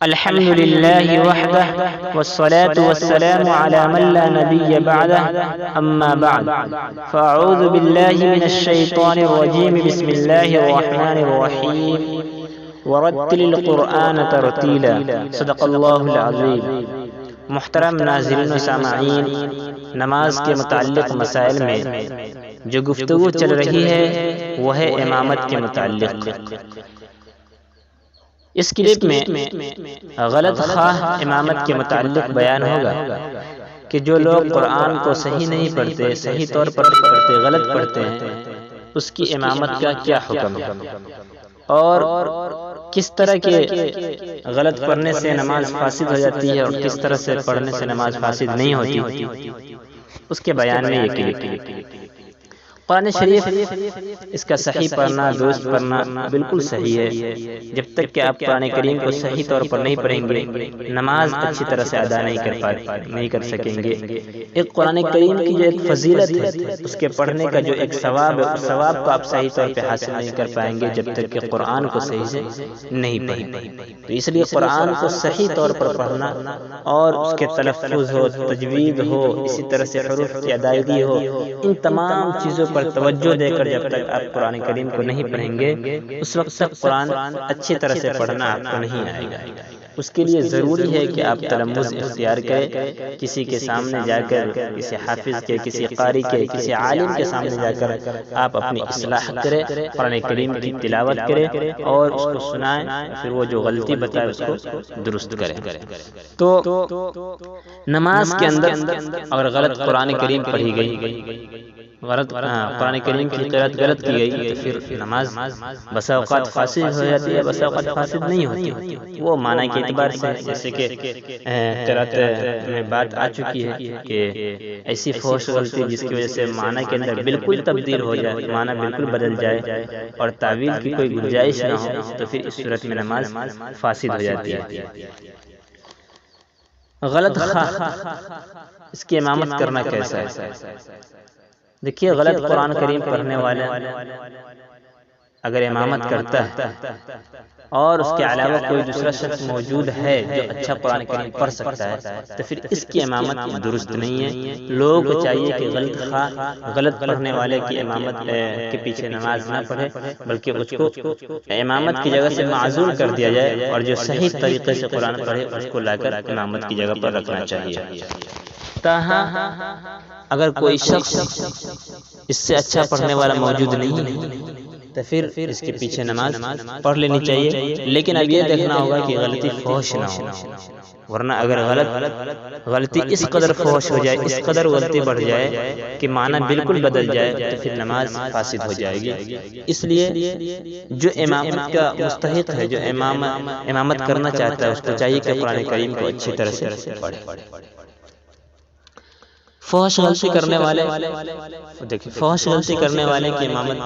الحمد لله وحده والصلاة والسلام على من لا نبي بعده أما بعد فأعوذ بالله من الشيطان الرجيم بسم الله الرحمن الرحيم ورتل القرآن ترتیلا صدق اللہ العظیم۔ محترم ناظرین و سامعین، نماز کے متعلق مسائل میں جو گفتگو چل رہی ہے وہ ہے امامت کے متعلق۔ اس کلپ میں غلط خواہ امامت کے متعلق بیان ہوگا کہ جو لوگ قرآن کو صحیح نہیں پڑھتے، صحیح طور پر نہیں پڑھتے، غلط پڑھتے ہیں، اس کی امامت کا کیا حکم ہے، اور کس طرح کے غلط پڑھنے سے نماز فاسد ہو جاتی ہے اور کس طرح سے پڑھنے سے نماز فاسد نہیں ہوتی، اس کے بیان میں یہ کلپ۔ قرآن شریف اس کا صحیح پڑھنا، درست پڑھنا بالکل صحیح ہے۔ جب تک کہ آپ قرآن کریم کو صحیح طور پر نہیں پڑھیں گے، نماز اچھی طرح سے ادا نہیں کر سکیں گے۔ ایک قرآن کریم کی جو ایک فضیلت ہے، اس کے پڑھنے کا جو ایک ثواب ہے، اس ثواب کو آپ صحیح طور پہ حاصل نہیں کر پائیں گے جب تک کہ قرآن کو صحیح سے نہیں پڑھیں گے۔ تو اس لیے قرآن کو صحیح طور پر پڑھنا اور اس کے تلفظ ہو، تجوید ہو، اسی طرح سے حروف کی ادائیگی ہو، ان تمام چیزوں پر توجہ دے کر جب تک آپ قرآن کریم کو نہیں پڑھیں گے، اس وقت تک قرآن اچھی طرح سے پڑھنا آپ کو نہیں آئے گا۔ اس کے لیے ضروری ہے کہ آپ تلمذ اختیار کریں، کسی کے سامنے جا کر، کسی حافظ کے، کسی قاری کے، کسی عالم کے سامنے جا کر آپ اپنی اصلاح کریں، قرآن کریم کی تلاوت کریں اور اس کو سنائیں، پھر وہ جو غلطی بتائے اس کو درست کریں۔ تو نماز کے اندر اگر غلط قرآن کریم پڑھی گئی، غلط قرآن کریم کی قرأت غلط کی گئی، تو پھر نماز بسا اوقات فاسد ہو جاتی ہے، بسا اوقات فاسد نہیں ہوتی۔ وہ معنی کے اعتبار سے، جیسے کہ قرأت میں بات آ چکی ہے کہ ایسی فحش غلطی جس کی وجہ سے معنی کے اندر بالکل تبدیل ہو جائے، معنی بالکل بدل جائے اور تعویل کی کوئی گنجائش نہ ہو، تو پھر اس صورت میں نماز فاسد ہو جاتی ہے۔ غلط خواہ اس کی امامت کرنا کیسا ہے؟ دیکھیے، غلط قرآن کریم پڑھنے والا اگر امامت کرتا ہے اور اس کے علاوہ کوئی دوسرا شخص موجود ہے جو اچھا قرآن کریم پڑھ سکتا ہے، تو پھر اس کی امامت درست نہیں ہے۔ لوگوں کو چاہیے کہ غلط خواہ غلط پڑھنے والے کی امامت کے پیچھے نماز نہ پڑھے، بلکہ اس کو امامت کی جگہ سے معزول کر دیا جائے، اور جو صحیح طریقے سے قرآن پڑھے اس کو لا کر امامت کی جگہ پر رکھنا چاہیے۔ تاہم اگر کوئی شخص اس سے اچھا پڑھنے والا موجود نہیں ہے، تو پھر اس کے پیچھے نماز پڑھ لینی چاہیے، لیکن اب یہ دیکھنا ہوگا کہ غلطی فحش نہ ہو، ورنہ اگر غلطی اس قدر فحش ہو جائے، اس قدر غلطی بڑھ جائے کہ معنی بالکل بدل جائے، تو پھر نماز فاسد ہو جائے گی۔ اس لیے جو امامت کا مستحق ہے، جو امامت کرنا چاہتا ہے، اس کو چاہیے کہ قرآن کریم کو اچھی طرح سے پڑھے۔ فحش غلطی کرنے والے، دیکھیں، فحش غلطی کرنے والے کی امامت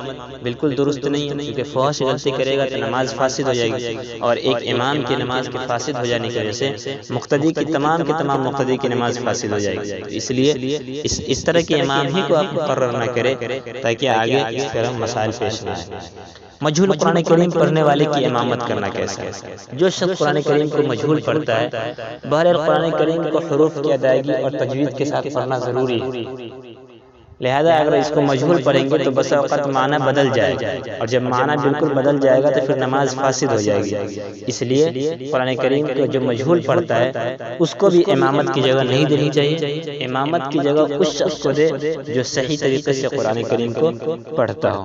بالکل درست نہیں ہے، کیونکہ فحش غلطی کرے گا تو نماز فاسد ہو جائے گی، اور ایک امام کی نماز کے فاسد ہو جانے کی وجہ سے مقتدی کی تمام مقتدی کی نماز فاسد ہو جائے گی۔ اس لیے اس طرح کے امام ہی کو آپ مقرر نہ کریں تاکہ آگے اس طرح مسائل پیش نہ آئیں۔ مجہول قرآن کریم پڑھنے والے کی امامت کرنا کیسا ہے؟ جو شخص قرآن کریم کو مجہول پڑھتا ہے، بہرحال قرآن کریم کو حروف کی ادائیگی اور تجوید کے ساتھ پڑھنا ضروری ہے، لہذا اگر اس کو مجہول پڑھیں گے تو بسا اوقات معنی بدل جائے گا، اور جب معنی بالکل بدل جائے گا تو پھر نماز فاسد ہو جائے گی۔ اس لیے قرآن کریم کو جو مجہول پڑھتا ہے اس کو بھی امامت کی جگہ نہیں دینی چاہیے، امامت کی جگہ اس شخص کو دے جو صحیح طریقے سے قرآن کریم کو پڑھتا ہو۔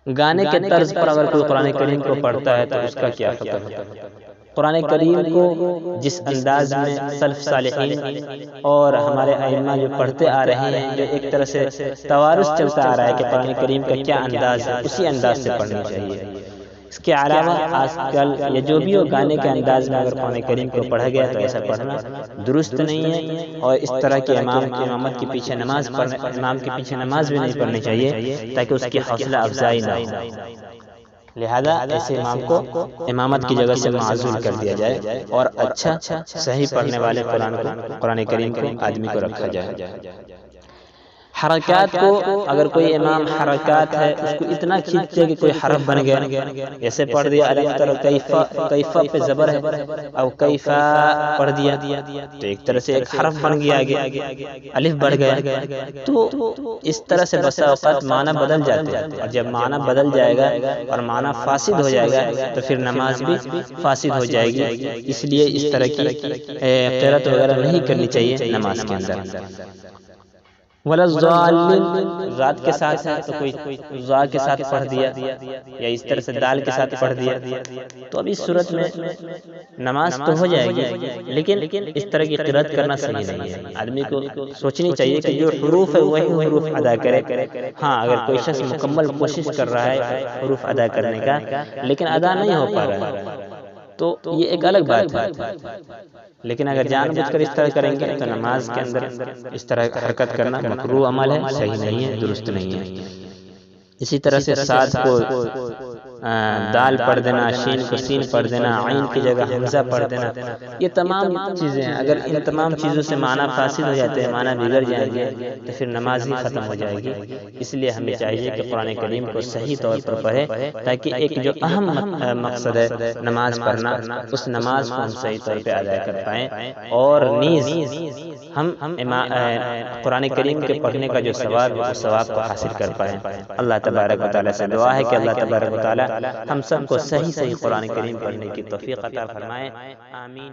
گانے کے طرز پر اگر کوئی قرآن کریم کو پڑھتا ہے تو اس کا کیا حکم ہے؟ قرآن کریم کو جس انداز میں سلف صالحین اور ہمارے ائمہ جو پڑھتے آ رہے ہیں، جو ایک طرح سے توارث چلتا آ رہا ہے کہ قرآن کریم کا کیا انداز ہے، اسی انداز سے پڑھنا چاہیے۔ اس کے علاوہ آج کل یا جو بھی ہو، گانے کے انداز میں اگر قرآن کریم کو پڑھا گیا تو ایسا پڑھنا درست نہیں ہے، اور اس طرح کے امامت کے پیچھے نماز بھی نہیں پڑھنی چاہیے تاکہ اس کی حوصلہ افزائی نہ ہو۔ لہذا ایسے امام کو امامت کی جگہ سے معزول کر دیا جائے اور اچھا صحیح پڑھنے والے قرآن کریم کو آدمی کو رکھا جائے۔ حرکات کو اگر کوئی امام حرکات ہے اس کو اتنا کھینچتے کہ کوئی حرف بن گیا، جیسے پڑھ دیا الم تر کیفا، کیفا پہ زبر ہے او کیفا پڑھ دیا تو ایک طرح سے ایک حرف بن گیا، آگے الف بڑھ گیا. تو اس طرح سے بسا اوقات معنی بدل جاتے ہیں، اور جب معنی بدل جائے گا اور معنی فاسد ہو جائے گا تو پھر نماز بھی فاسد ہو جائے گی. اس لیے اس طرح کی قرات وغیرہ نہیں کرنی چاہیے نماز کے اندر. وَلَضَّالِّينَ ذات کے ساتھ ہے تو کوئی ذا کے ساتھ پڑھ دیا یا اس طرح سے دال کے ساتھ پڑھ دیا تو اب اس صورت میں نماز تو ہو جائے گی، لیکن اس طرح کی قرات کرنا صحیح نہیں ہے. آدمی کو سوچنی چاہیے کہ جو حروف ہے وہی حروف ادا کرے. ہاں اگر کوئی شخص مکمل کوشش کر رہا ہے حروف ادا کرنے کا لیکن ادا نہیں ہو پا رہا ہے تو یہ ایک الگ بات ہے. لیکن اگر جان بوجھ کر اس طرح کریں گے تو نماز کے اندر اس طرح حرکت کرنا مکروہ عمل ہے، صحیح نہیں ہے، درست نہیں ہے. اسی طرح سے ساتھ کو دال پڑھ دینا، شین کو سین پڑھ دینا، عین کی جگہ حمزہ پڑھ دینا، یہ تمام چیزیں ہیں. اگر ان تمام چیزوں سے معنی فاسد ہو جاتے ہیں، معنی بگڑ جائیں گے تو پھر نماز ہی ختم ہو جائے گی. اس لیے ہمیں چاہیے کہ قرآن کریم کو صحیح طور پر پڑھے تاکہ ایک جو اہم مقصد ہے نماز پڑھنا، اس نماز کو ہم صحیح طور پہ ادا کر پائیں اور نیز ہم قرآن کریم کے پڑھنے کا جو ثواب ہے اس ثواب کو حاصل کر پائیں. اللہ تبارک و تعالیٰ سے دعا ہے کہ اللہ تبارک و تعالیٰ ہم سب کو صحیح قرآن کریم پڑھنے کی توفیق عطا فرمائے. آمین.